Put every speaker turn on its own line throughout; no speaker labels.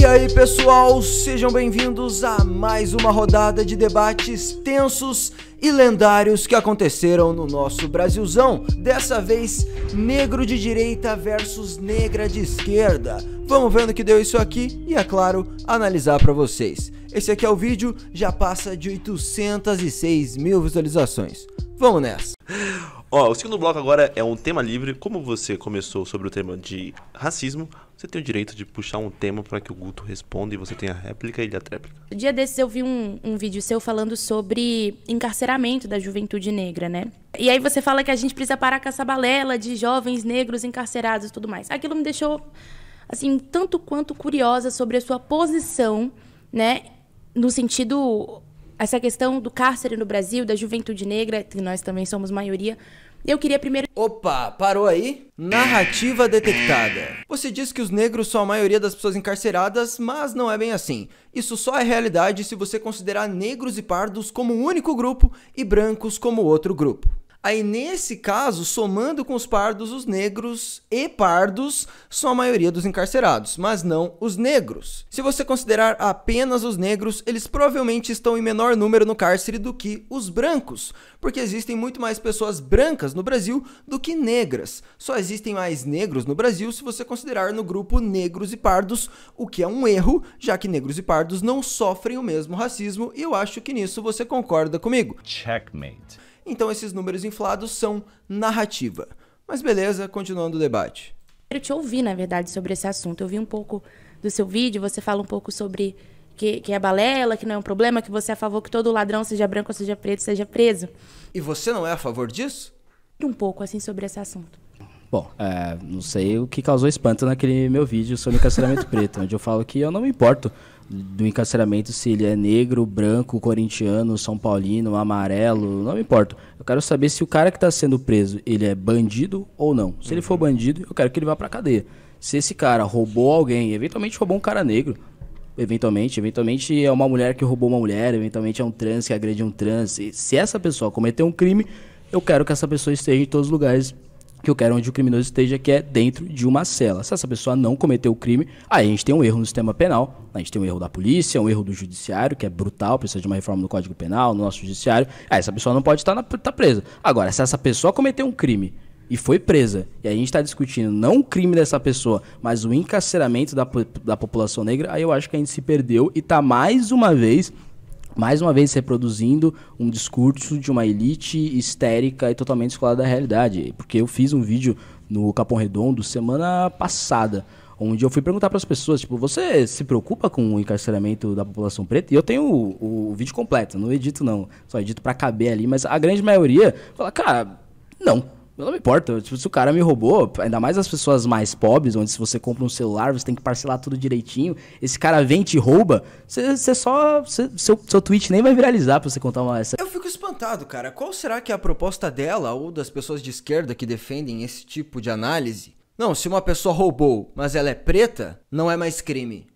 E aí pessoal, sejam bem-vindos a mais uma rodada de debates tensos e lendários que aconteceram no nosso Brasilzão. Dessa vez, negro de direita versus negra de esquerda. Vamos ver no que deu isso aqui e, é claro, analisar pra vocês. Esse aqui é o vídeo, já passa de 806 mil visualizações. Vamos nessa.
O segundo bloco agora é um tema livre. Como você começou sobre o tema de racismo, você tem o direito de puxar um tema para que o Guto responda e você tenha a réplica e ele a tréplica.
Um dia desses eu vi um vídeo seu falando sobre encarceramento da juventude negra, né? E aí você fala que a gente precisa parar com essa balela de jovens negros encarcerados e tudo mais. Aquilo me deixou, assim, tanto quanto curiosa sobre a sua posição, né? No sentido... essa questão do cárcere no Brasil, da juventude negra, que nós também somos maioria. Eu queria primeiro...
Opa, parou aí? Narrativa detectada. Você diz que os negros são a maioria das pessoas encarceradas, mas não é bem assim. Isso só é realidade se você considerar negros e pardos como um único grupo e brancos como outro grupo. Aí, nesse caso, somando com os pardos, os negros e pardos são a maioria dos encarcerados, mas não os negros. Se você considerar apenas os negros, eles provavelmente estão em menor número no cárcere do que os brancos, porque existem muito mais pessoas brancas no Brasil do que negras. Só existem mais negros no Brasil se você considerar no grupo negros e pardos, o que é um erro, já que negros e pardos não sofrem o mesmo racismo, e eu acho que nisso você concorda comigo.
Checkmate.
Então esses números inflados são narrativa. Mas beleza, continuando o debate.
Eu te ouvi, na verdade, sobre esse assunto. Eu vi um pouco do seu vídeo, você fala um pouco sobre que é balela, que não é um problema, que você é a favor que todo ladrão, seja branco ou seja preto, seja preso.
E você não é a favor disso?
Um pouco, assim, sobre esse assunto.
Bom, não sei o que causou espanto naquele meu vídeo sobre encarceramento preto, onde eu falo que eu não me importo do encarceramento se ele é negro, branco, corintiano, são paulino, amarelo, não me importo. Eu quero saber se o cara que está sendo preso, ele é bandido ou não. Se ele for bandido, eu quero que ele vá pra cadeia. Se esse cara roubou alguém, eventualmente roubou um cara negro, eventualmente é uma mulher que roubou uma mulher, eventualmente é um trans que agrediu um trans. E se essa pessoa cometeu um crime, eu quero que essa pessoa esteja em todos os lugares que eu quero onde o criminoso esteja, que é dentro de uma cela. Se essa pessoa não cometeu o crime, aí a gente tem um erro no sistema penal, a gente tem um erro da polícia, um erro do judiciário, que é brutal, precisa de uma reforma no Código Penal, no nosso judiciário. Aí essa pessoa não pode estar presa. Agora, se essa pessoa cometeu um crime e foi presa, e a gente está discutindo não o crime dessa pessoa, mas o encarceramento da população negra, aí eu acho que a gente se perdeu e está mais uma vez reproduzindo um discurso de uma elite histérica e totalmente descolada da realidade. Porque eu fiz um vídeo no Capão Redondo semana passada, onde eu fui perguntar para as pessoas, tipo, você se preocupa com o encarceramento da população preta? E eu tenho o vídeo completo, não edito não, só edito para caber ali, mas a grande maioria fala, cara, não. Eu não me importo, tipo, se o cara me roubou, ainda mais as pessoas mais pobres, onde se você compra um celular, você tem que parcelar tudo direitinho, esse cara vem e te rouba, seu tweet nem vai viralizar pra você contar uma...
Eu fico espantado, cara. Qual será que é a proposta dela ou das pessoas de esquerda que defendem esse tipo de análise? Não, se uma pessoa roubou, mas ela é preta, não é mais crime.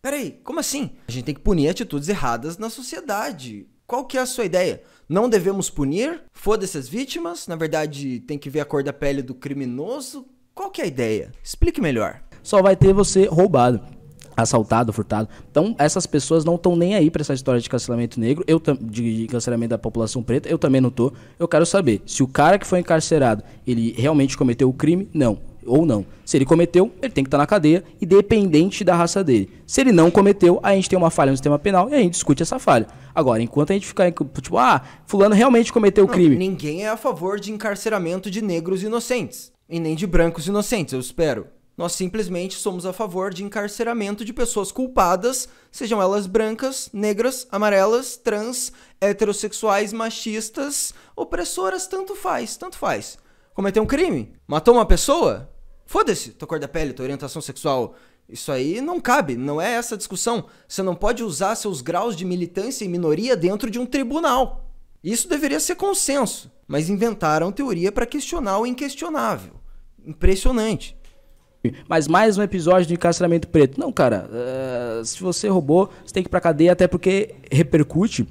Peraí, como assim? A gente tem que punir atitudes erradas na sociedade. Qual que é a sua ideia? Não devemos punir? Foda-se as vítimas? Na verdade, tem que ver a cor da pele do criminoso? Qual que é a ideia? Explique melhor.
Só vai ter você roubado, assaltado, furtado. Então, essas pessoas não estão nem aí pra essa história de cancelamento negro, de cancelamento da população preta, eu também não tô. Eu quero saber, se o cara que foi encarcerado, ele realmente cometeu o crime? Não. Ou não. Se ele cometeu, ele tem que estar na cadeia, independente da raça dele. Se ele não cometeu, aí a gente tem uma falha no sistema penal e a gente discute essa falha. Agora, enquanto a gente ficar, tipo, fulano realmente cometeu o crime.
Ninguém é a favor de encarceramento de negros inocentes. E nem de brancos inocentes, eu espero. Nós simplesmente somos a favor de encarceramento de pessoas culpadas, sejam elas brancas, negras, amarelas, trans, heterossexuais, machistas, opressoras, tanto faz, tanto faz. Cometeu um crime? Matou uma pessoa? Foda-se, tua cor da pele, tua orientação sexual. Isso aí não cabe, não é essa a discussão. Você não pode usar seus graus de militância e minoria dentro de um tribunal. Isso deveria ser consenso, mas inventaram teoria para questionar o inquestionável. Impressionante.
Mas mais um episódio de encarceramento preto. Não, cara, se você roubou, você tem que ir pra cadeia, até porque repercute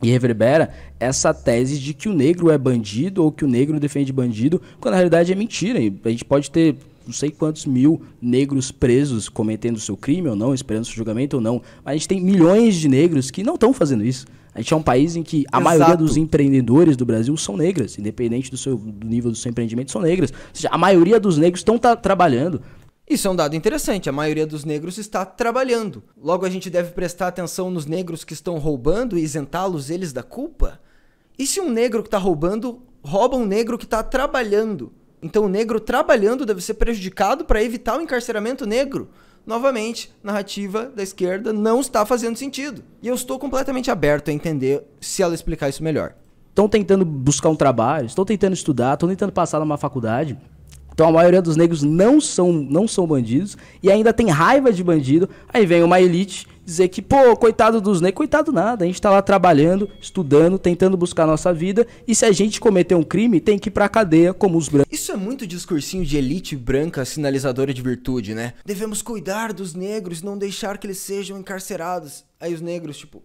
E reverbera essa tese de que o negro é bandido ou que o negro defende bandido, quando na realidade é mentira. E a gente pode ter não sei quantos mil negros presos cometendo seu crime ou não, esperando seu julgamento ou não. Mas a gente tem milhões de negros que não estão fazendo isso. A gente é um país em que a maioria dos empreendedores do Brasil são negras, independente do nível do seu empreendimento, são negras. Ou seja, a maioria dos negros estão trabalhando.
Isso é um dado interessante, a maioria dos negros está trabalhando. Logo a gente deve prestar atenção nos negros que estão roubando e isentá-los eles da culpa? E se um negro que está roubando, rouba um negro que está trabalhando? Então o negro trabalhando deve ser prejudicado para evitar o encarceramento negro? Novamente, narrativa da esquerda não está fazendo sentido. E eu estou completamente aberto a entender se ela explicar isso melhor.
Estão tentando buscar um trabalho, estão tentando estudar, estão tentando passar numa faculdade. Então a maioria dos negros não são bandidos e ainda tem raiva de bandido. Aí vem uma elite dizer que, pô, coitado dos negros, coitado nada. A gente tá lá trabalhando, estudando, tentando buscar a nossa vida. E se a gente cometer um crime, tem que ir pra cadeia como os brancos.
Isso é muito discursinho de elite branca sinalizadora de virtude, né? Devemos cuidar dos negros e não deixar que eles sejam encarcerados. Aí os negros, tipo...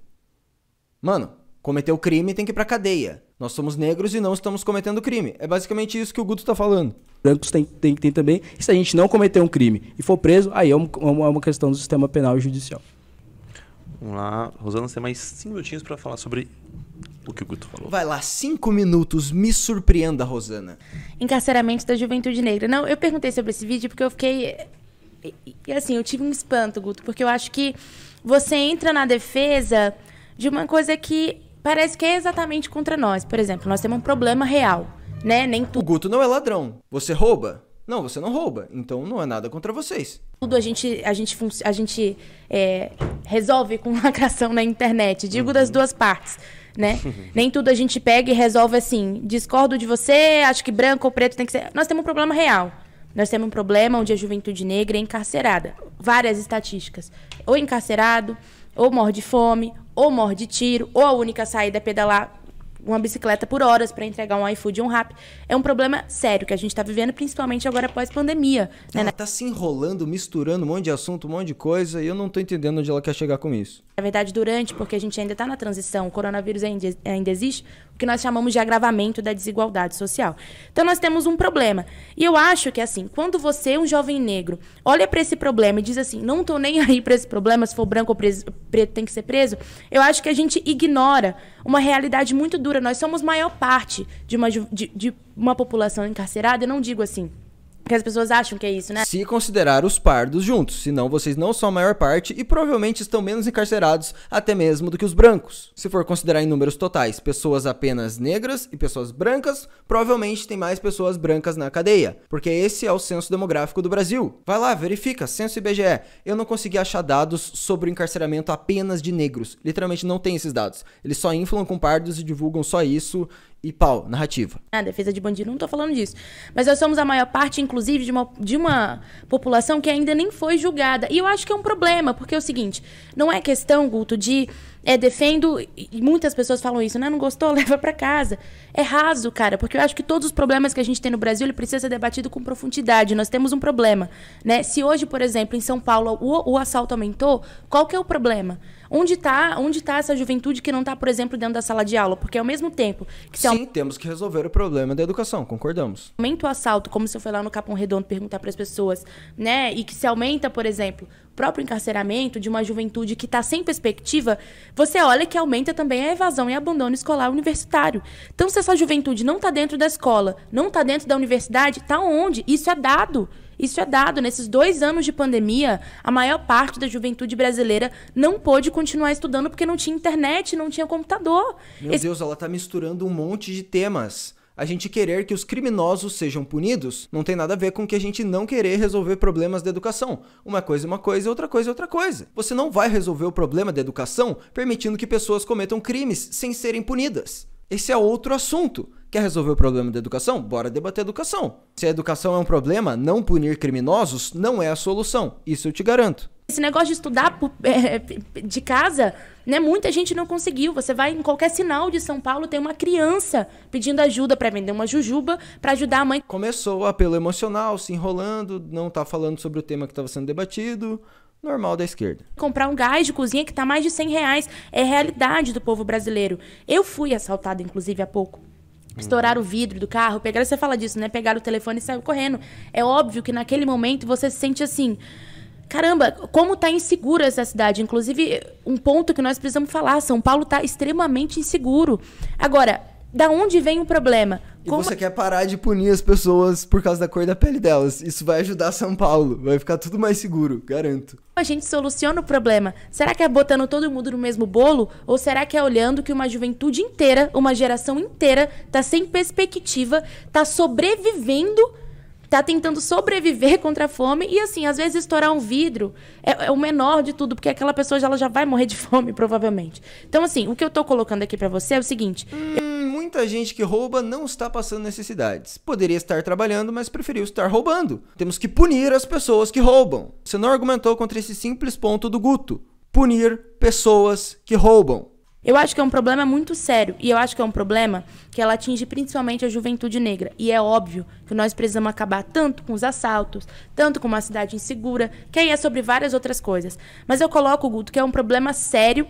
Mano, cometeu crime tem que ir pra cadeia. Nós somos negros e não estamos cometendo crime. É basicamente isso que o Guto tá falando.
Brancos tem também. E se a gente não cometer um crime e for preso, aí é uma questão do sistema penal e judicial.
Vamos lá. Rosana, você tem mais 5 minutinhos para falar sobre o que o Guto falou.
Vai lá, 5 minutos. Me surpreenda, Rosana.
Encarceramento da juventude negra. Não, eu perguntei sobre esse vídeo porque eu fiquei... E assim, eu tive um espanto, Guto, porque eu acho que você entra na defesa de uma coisa que parece que é exatamente contra nós. Por exemplo, nós temos um problema real, né? Nem
O Guto não é ladrão. Você rouba? Não, você não rouba. Então não é nada contra vocês.
tudo a gente resolve com lacração na internet. Digo das duas partes, né? Nem tudo a gente pega e resolve assim. Discordo de você, acho que branco ou preto tem que ser... Nós temos um problema real. Nós temos um problema onde a juventude negra é encarcerada. Várias estatísticas. Ou encarcerado, ou morre de fome, ou morre de tiro, ou a única saída é pedalar uma bicicleta por horas para entregar um iFood e um Rappi. É um problema sério que a gente está vivendo, principalmente agora pós-pandemia. Né?
Ela tá se enrolando, misturando um monte de assunto, um monte de coisa, e eu não tô entendendo onde ela quer chegar com isso.
Na verdade, porque a gente ainda está na transição, o coronavírus ainda existe, o que nós chamamos de agravamento da desigualdade social. Então, nós temos um problema. E eu acho que, assim, quando você, um jovem negro, olha para esse problema e diz assim, não tô nem aí para esse problema, se for branco ou preto tem que ser preso, eu acho que a gente ignora uma realidade muito dura. Nós somos maior parte de uma população encarcerada, eu não digo assim, porque as pessoas acham que é isso, né?
Se considerar os pardos juntos, senão vocês não são a maior parte e provavelmente estão menos encarcerados até mesmo do que os brancos. Se for considerar em números totais pessoas apenas negras e pessoas brancas, provavelmente tem mais pessoas brancas na cadeia, porque esse é o censo demográfico do Brasil. Vai lá, verifica, censo IBGE. Eu não consegui achar dados sobre o encarceramento apenas de negros. Literalmente não tem esses dados. Eles só inflam com pardos e divulgam só isso. E pau, narrativa.
A defesa de bandido, não tô falando disso. Mas nós somos a maior parte, inclusive, de uma população que ainda nem foi julgada. E eu acho que é um problema, porque é o seguinte, não é questão, Guto, de defendo, e muitas pessoas falam isso, né? Não gostou, leva pra casa. É raso, cara, porque eu acho que todos os problemas que a gente tem no Brasil, ele precisa ser debatido com profundidade. Nós temos um problema, né? Se hoje, por exemplo, em São Paulo, o assalto aumentou, qual que é o problema? Onde tá essa juventude que não tá, por exemplo, dentro da sala de aula? Porque ao mesmo tempo que
Sim, temos que resolver o problema da educação, concordamos.
Aumenta o assalto, como se eu for lá no Capão Redondo perguntar para as pessoas, né? E que se aumenta, por exemplo, o próprio encarceramento de uma juventude que está sem perspectiva, você olha que aumenta também a evasão e abandono escolar universitário. Então, se essa juventude não está dentro da escola, não está dentro da universidade, está onde? Isso é dado. Isso é dado. Nesses 2 anos de pandemia, a maior parte da juventude brasileira não pôde continuar estudando porque não tinha internet, não tinha computador.
Meu Deus, ela tá misturando um monte de temas. A gente querer que os criminosos sejam punidos não tem nada a ver com que a gente não querer resolver problemas da educação. Uma coisa é uma coisa, outra coisa é outra coisa. Você não vai resolver o problema da educação permitindo que pessoas cometam crimes sem serem punidas. Esse é outro assunto. Quer resolver o problema da educação? Bora debater a educação. Se a educação é um problema, não punir criminosos não é a solução. Isso eu te garanto.
Esse negócio de estudar de casa, né, muita gente não conseguiu. Você vai em qualquer sinal de São Paulo, tem uma criança pedindo ajuda para vender uma jujuba, para ajudar a mãe.
Começou o apelo emocional, se enrolando, não tá falando sobre o tema que estava sendo debatido. normal da esquerda.
Comprar um gás de cozinha que tá mais de R$100. É realidade do povo brasileiro. Eu fui assaltada, inclusive, há pouco. Estouraram o vidro do carro, pegaram, você fala disso, né? Pegaram o telefone e saiu correndo. É óbvio que naquele momento você se sente assim... Caramba, como tá insegura essa cidade. Inclusive, um ponto que nós precisamos falar. São Paulo tá extremamente inseguro. Agora, da onde vem o problema?
E você quer parar de punir as pessoas por causa da cor da pele delas. Isso vai ajudar São Paulo. Vai ficar tudo mais seguro, garanto.
A gente soluciona o problema. Será que é botando todo mundo no mesmo bolo? Ou será que é olhando que uma juventude inteira, uma geração inteira, tá sem perspectiva, tá sobrevivendo, tá tentando sobreviver contra a fome e, assim, às vezes estourar um vidro é o menor de tudo, porque aquela pessoa ela já vai morrer de fome, provavelmente. Então, assim, o que eu tô colocando aqui pra você é o seguinte...
Muita gente que rouba não está passando necessidades. Poderia estar trabalhando, mas preferiu estar roubando. Temos que punir as pessoas que roubam. Você não argumentou contra esse simples ponto do Guto. Punir pessoas que roubam.
Eu acho que é um problema muito sério. E eu acho que é um problema que ela atinge principalmente a juventude negra. E é óbvio que nós precisamos acabar tanto com os assaltos, tanto com uma cidade insegura, que aí é sobre várias outras coisas. Mas eu coloco, Guto, que é um problema sério,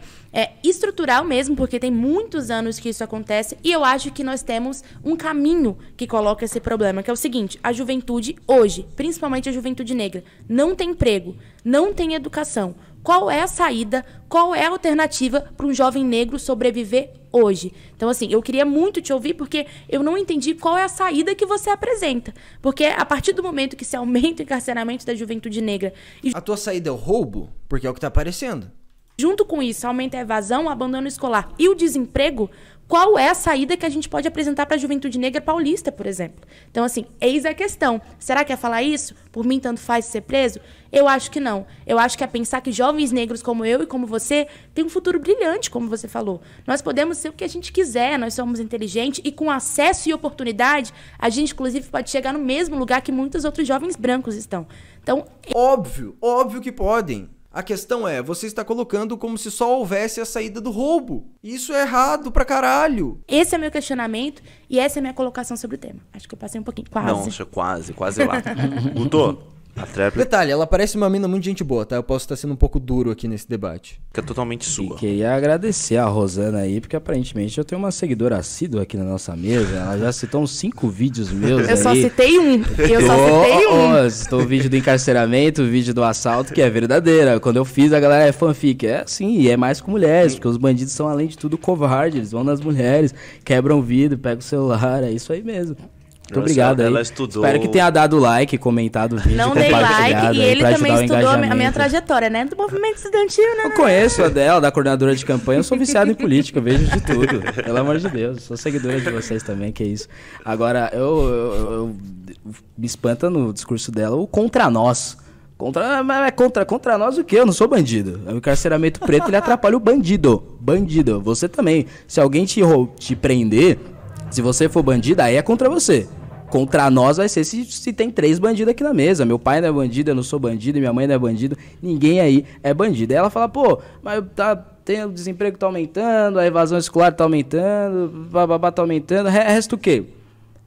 estrutural mesmo, porque tem muitos anos que isso acontece. E eu acho que nós temos um caminho que coloca esse problema, que é o seguinte: a juventude hoje, principalmente a juventude negra, não tem emprego, não tem educação. Qual é a saída, qual é a alternativa para um jovem negro sobreviver hoje? Então, assim, eu queria muito te ouvir, porque eu não entendi qual é a saída que você apresenta. Porque a partir do momento que se aumenta o encarceramento da juventude negra...
A tua saída é o roubo? Porque é o que está aparecendo.
Junto com isso, aumenta a evasão, o abandono escolar e o desemprego... Qual é a saída que a gente pode apresentar para a juventude negra paulista, por exemplo? Então, assim, eis a questão. Será que é falar isso? Por mim, tanto faz ser preso? Eu acho que não. Eu acho que é pensar que jovens negros como eu e como você têm um futuro brilhante, como você falou. Nós podemos ser o que a gente quiser, nós somos inteligentes e com acesso e oportunidade, a gente, inclusive, pode chegar no mesmo lugar que muitos outros jovens brancos estão. Então,
óbvio que podem. A questão é, você está colocando como se só houvesse a saída do roubo. Isso é errado pra caralho.
Esse é meu questionamento e essa é a minha colocação sobre o tema. Acho que eu passei um pouquinho, quase.
Não, quase lá. Guto, a Trap
Detalhe, ela parece uma mina muito gente boa, tá? Eu posso estar sendo um pouco duro aqui nesse debate.
é totalmente sua.
E queria agradecer a Rosana aí, porque aparentemente eu tenho uma seguidora assídua aqui na nossa mesa. Ela já citou uns 5 vídeos meus aí.
Eu só citei um.
Citou o vídeo do encarceramento, o vídeo do assalto, que é verdadeira. Quando eu fiz, a galera é fanfic. É assim, e é mais com mulheres, porque os bandidos são, além de tudo, covardes. Eles vão nas mulheres, quebram o vidro, pegam o celular. É isso aí mesmo. Muito obrigado aí.
Ela estudou...
Espero que tenha dado like, comentado o vídeo,
não dei like, e ele também estudou a minha
engajamento.
trajetória, né? Do movimento estudantil, né?
Eu conheço a dela, da coordenadora de campanha. Eu sou viciado em política, eu vejo de tudo. Pelo amor de Deus, sou seguidora de vocês também, que é isso. Agora, eu me espanta no discurso dela o contra nós. Contra nós o quê? Eu não sou bandido. O encarceramento preto, ele atrapalha o bandido. Bandido, você também. Se alguém te prender, se você for bandido, aí é contra você. Contra nós vai ser se tem 3 bandidos aqui na mesa. Meu pai não é bandido, eu não sou bandido, minha mãe não é bandido, ninguém aí é bandido. Aí ela fala, pô, mas o desemprego tá aumentando, a evasão escolar tá aumentando, bababá tá aumentando, resta o quê?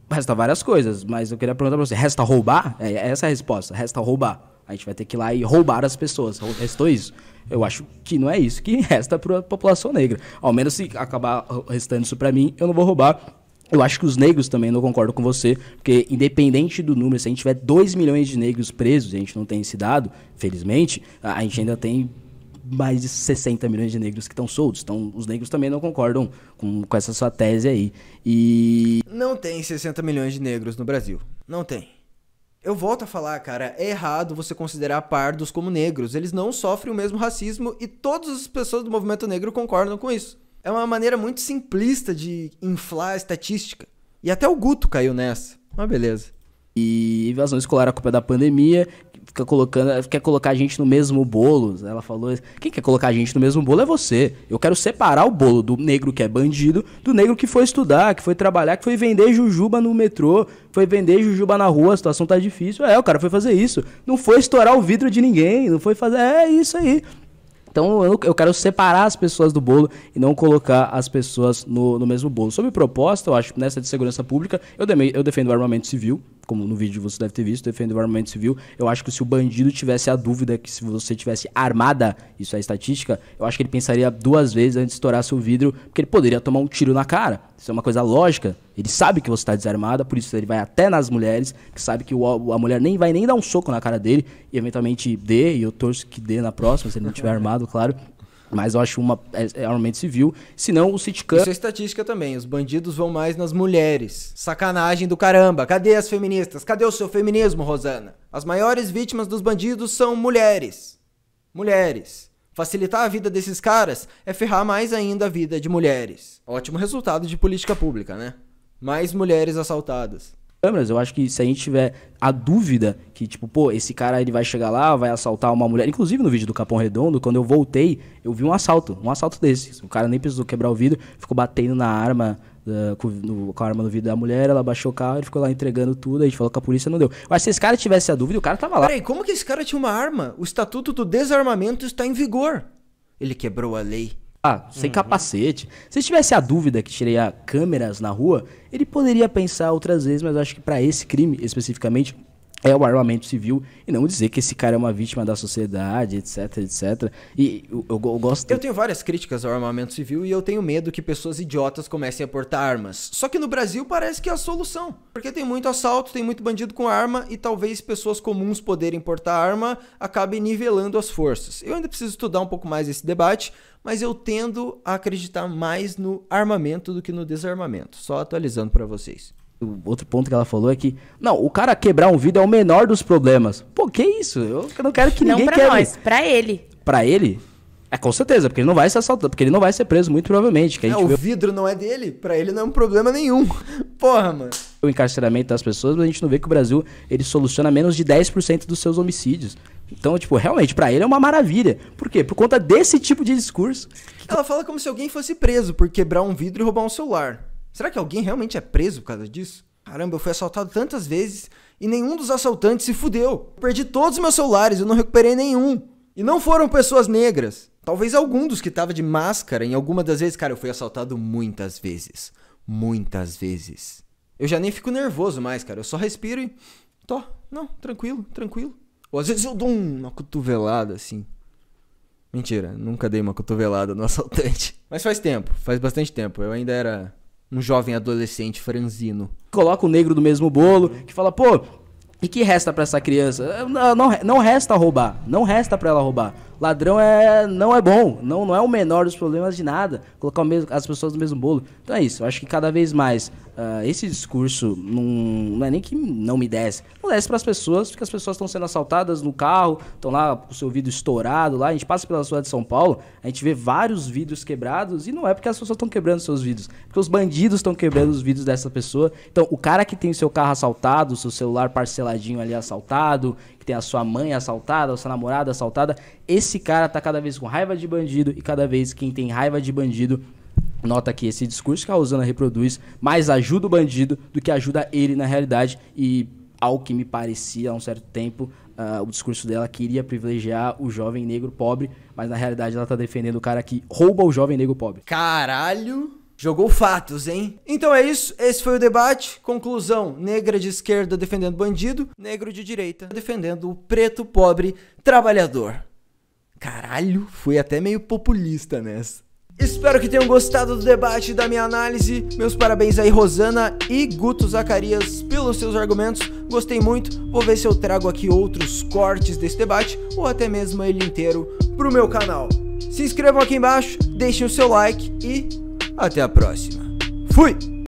Resta várias coisas, mas eu queria perguntar pra você, resta roubar? É essa a resposta, resta roubar. A gente vai ter que ir lá e roubar as pessoas. Restou isso? Eu acho que não é isso que resta pra população negra. Ao menos se acabar restando isso pra mim, eu não vou roubar. Eu acho que os negros também, não concordo com você, porque independente do número, se a gente tiver 2 milhões de negros presos, e a gente não tem esse dado, felizmente, a gente ainda tem mais de 60 milhões de negros que estão soltos. Então, os negros também não concordam com essa sua tese aí. E...
Não tem 60 milhões de negros no Brasil. Não tem. Eu volto a falar, cara, é errado você considerar pardos como negros. Eles não sofrem o mesmo racismo e todas as pessoas do movimento negro concordam com isso. É uma maneira muito simplista de inflar a estatística. E até o Guto caiu nessa. Mas beleza.
E evasão escolar, a culpa é da pandemia. Quer colocar a gente no mesmo bolo. Ela falou, quem quer colocar a gente no mesmo bolo é você. Eu quero separar o bolo do negro que é bandido, do negro que foi estudar, que foi trabalhar, que foi vender jujuba no metrô, foi vender jujuba na rua, a situação tá difícil. O cara foi fazer isso. Não foi estourar o vidro de ninguém, não foi fazer... É isso aí. Então eu quero separar as pessoas do bolo e não colocar as pessoas no mesmo bolo. Sobre proposta, eu acho que nessa de segurança pública, eu defendo o armamento civil, como no vídeo você deve ter visto, defendo o armamento civil. Eu acho que se o bandido tivesse a dúvida que se você tivesse armada, isso é estatística, eu acho que ele pensaria 2 vezes antes de estourar seu vidro, porque ele poderia tomar um tiro na cara. Isso é uma coisa lógica. Ele sabe que você está desarmada, por isso ele vai até nas mulheres, que sabe que a mulher nem vai nem dar um soco na cara dele, e eventualmente dê, e eu torço que dê na próxima, se ele não estiver armado, claro. Mas eu acho armamento civil, senão o Citecam...
Isso é estatística também, os bandidos vão mais nas mulheres. Sacanagem do caramba, cadê as feministas? Cadê o seu feminismo, Rosana? As maiores vítimas dos bandidos são mulheres. Mulheres. Facilitar a vida desses caras é ferrar mais ainda a vida de mulheres. Ótimo resultado de política pública, né? Mais mulheres assaltadas.
Eu acho que se a gente tiver a dúvida que, tipo, pô, esse cara ele vai chegar lá, vai assaltar uma mulher. Inclusive no vídeo do Capão Redondo, quando eu voltei, eu vi um assalto desse. O cara nem precisou quebrar o vidro, ficou batendo na arma, com a arma no vidro da mulher, ela baixou o carro, ele ficou lá entregando tudo, a gente falou que a polícia não deu. Mas se esse cara tivesse a dúvida, o cara tava lá.
Peraí, como que esse cara tinha uma arma? O Estatuto do Desarmamento está em vigor. Ele quebrou a lei.
Sem capacete. Se tivesse a dúvida que teria câmeras na rua, ele poderia pensar outras vezes, mas eu acho que pra esse crime especificamente é o armamento civil e não dizer que esse cara é uma vítima da sociedade, etc, etc. E eu gosto...
Eu tenho várias críticas ao armamento civil e eu tenho medo que pessoas idiotas comecem a portar armas. Só que no Brasil parece que é a solução. Porque tem muito assalto, tem muito bandido com arma e talvez pessoas comuns poderem portar arma acabe nivelando as forças. Eu ainda preciso estudar um pouco mais esse debate, mas eu tendo a acreditar mais no armamento do que no desarmamento. Só atualizando pra vocês.
O outro ponto que ela falou é que, não, o cara quebrar um vidro é o menor dos problemas. Pô, que isso? Eu não quero que ninguém quebre.
Não pra nós, pra ele.
Pra ele? É, com certeza, porque ele não vai ser assaltado, porque ele não vai ser preso, muito provavelmente. Que a gente
o vidro não é dele, pra ele não é um problema nenhum. Porra, mano.
O encarceramento das pessoas, mas a gente não vê que o Brasil, ele soluciona menos de 10% dos seus homicídios. Então, tipo, realmente, pra ele é uma maravilha. Por quê? Por conta desse tipo de discurso.
Ela fala como se alguém fosse preso por quebrar um vidro e roubar um celular. Será que alguém realmente é preso por causa disso? Caramba, eu fui assaltado tantas vezes e nenhum dos assaltantes se fudeu. Eu perdi todos os meus celulares, eu não recuperei nenhum. E não foram pessoas negras. Talvez algum dos que tava de máscara em alguma das vezes. Cara, eu fui assaltado muitas vezes. Muitas vezes. Eu já nem fico nervoso mais, cara. Eu só respiro e... Não, tranquilo. Ou às vezes eu dou uma cotovelada assim. Mentira, nunca dei uma cotovelada no assaltante. Mas faz tempo, faz bastante tempo. Eu ainda era um jovem adolescente franzino.
Coloca o negro do mesmo bolo, que fala, pô, e que resta pra essa criança? Não resta roubar, não resta pra ela roubar. Ladrão não é bom, não é o menor dos problemas de nada. Colocar as pessoas no mesmo bolo. Então é isso, eu acho que cada vez mais esse discurso não é nem que não me desce. Não desce pras pessoas, porque as pessoas estão sendo assaltadas no carro, estão lá com o seu vidro estourado lá. A gente passa pela cidade de São Paulo, a gente vê vários vidros quebrados e não é porque as pessoas estão quebrando seus vidros, porque os bandidos estão quebrando os vidros dessa pessoa. Então o cara que tem o seu carro assaltado, o seu celular parceladinho ali assaltado, que tem a sua mãe assaltada, a sua namorada assaltada, esse cara tá cada vez com raiva de bandido e cada vez quem tem raiva de bandido nota que esse discurso que a Rosana reproduz mais ajuda o bandido do que ajuda ele na realidade. E ao que me parecia há um certo tempo, o discurso dela queria privilegiar o jovem negro pobre, mas na realidade ela tá defendendo o cara que rouba o jovem negro pobre.
Caralho! Jogou fatos, hein? Então é isso, esse foi o debate. Conclusão, negra de esquerda defendendo bandido, negro de direita defendendo o preto pobre trabalhador. Caralho, fui até meio populista nessa. Espero que tenham gostado do debate e da minha análise. Meus parabéns aí, Rosana e Guto Zacarias, pelos seus argumentos. Gostei muito. Vou ver se eu trago aqui outros cortes desse debate ou até mesmo ele inteiro pro meu canal. Se inscrevam aqui embaixo, deixem o seu like e até a próxima. Fui!